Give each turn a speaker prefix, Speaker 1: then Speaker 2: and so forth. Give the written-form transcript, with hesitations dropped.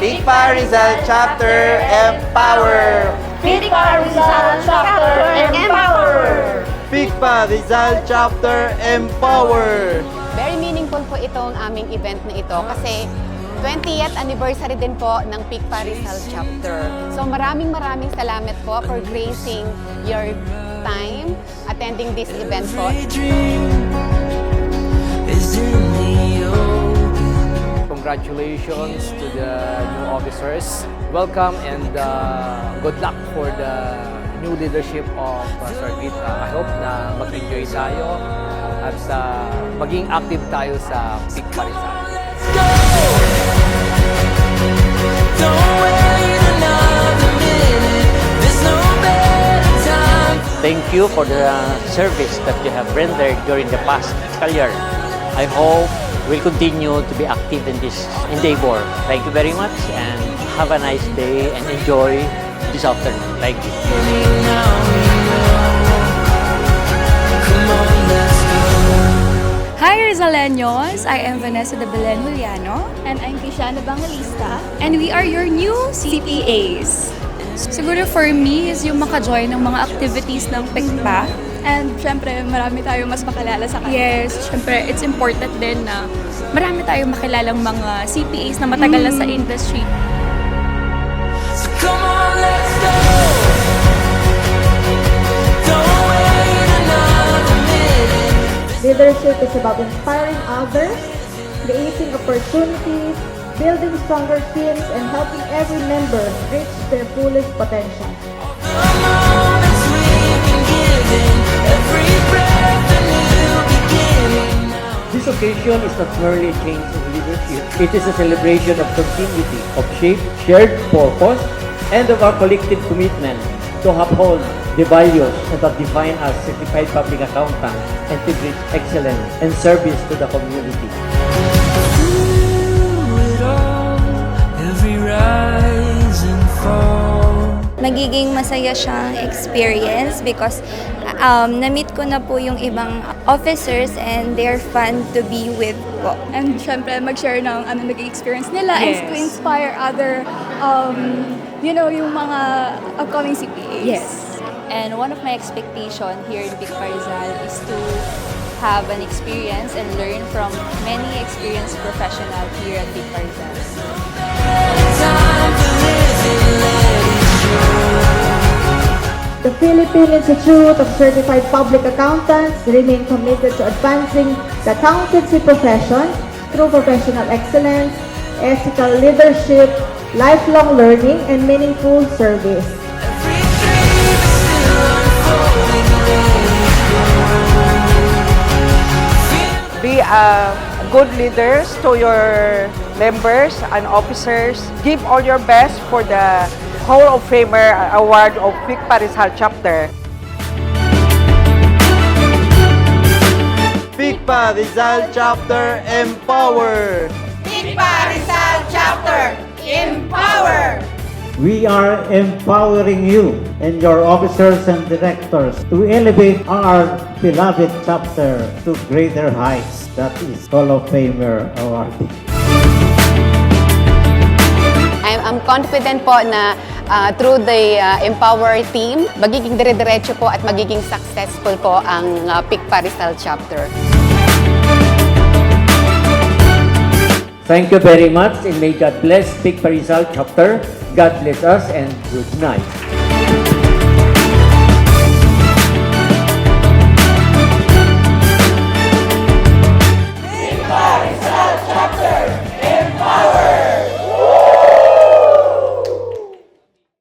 Speaker 1: PICPA Rizal Chapter Empower!
Speaker 2: PICPA Rizal Chapter Empower!
Speaker 1: PICPA Rizal Chapter Empower!
Speaker 3: Very meaningful po itong aming event na ito kasi 20th anniversary din po ng PICPA Rizal Chapter. So maraming salamat po for gracing your time attending this event po.
Speaker 4: Congratulations to the new officers. Welcome and good luck for the new leadership of Sarbit. I hope na mag-enjoy tayo at maging active tayo sa PICPA Rizal.
Speaker 5: Thank you for the service that you have rendered during the past fiscal year. I hope we'll continue to be active in this endeavor. Thank you very much and have a nice day and enjoy this afternoon. Thank you.
Speaker 6: Hi Rizaleños! I am Vanessa de Belen Juliano. And I'm Kishana Bangalista. And we are your new CPAs. Siguro for me is yung maka-join ng mga activities ng PICPA. And syempre, marami tayong mas makilala sa kanila. Yes, syempre, it's important din na marami tayong makilalang mga CPAs na matagal na sa industry.
Speaker 7: So come on, let's go.
Speaker 2: Leadership is about inspiring others, creating opportunities, building stronger teams, and helping every member reach their fullest potential.
Speaker 8: This occasion is not merely a change of leadership, it is a celebration of continuity, of shared purpose, and of our collective commitment to uphold the values that define us certified public accountants and to bring excellence and service to the community.
Speaker 6: Nagiging masaya siyang experience because na-meet ko na po yung ibang officers and they're fun to be with po. And syempre mag-share ng naging experience nila and to inspire other, yung mga upcoming CPAs.
Speaker 9: Yes. And one of my expectations here in PICPA Rizal is to have an experience and learn from many experienced professionals here at PICPA Rizal.
Speaker 2: The Philippine Institute of Certified Public Accountants remain committed to advancing the accountancy profession through professional excellence, ethical leadership, lifelong learning, and meaningful service.
Speaker 10: Be good leaders to your members and officers. Give all your best for the Hall of Famer Award of PICPA Rizal Chapter.
Speaker 1: PICPA Rizal Chapter Empower!
Speaker 2: PICPA Rizal Chapter Empower!
Speaker 8: We are empowering you and your officers and directors to elevate our beloved chapter to greater heights. That is Hall of Famer Award.
Speaker 3: I'm confident po na through the Empower team, magiging dire-diretso po at magiging successful po ang PICPA Rizal Chapter.
Speaker 8: Thank you very much and may God bless PICPA Rizal Chapter. God bless us and good night.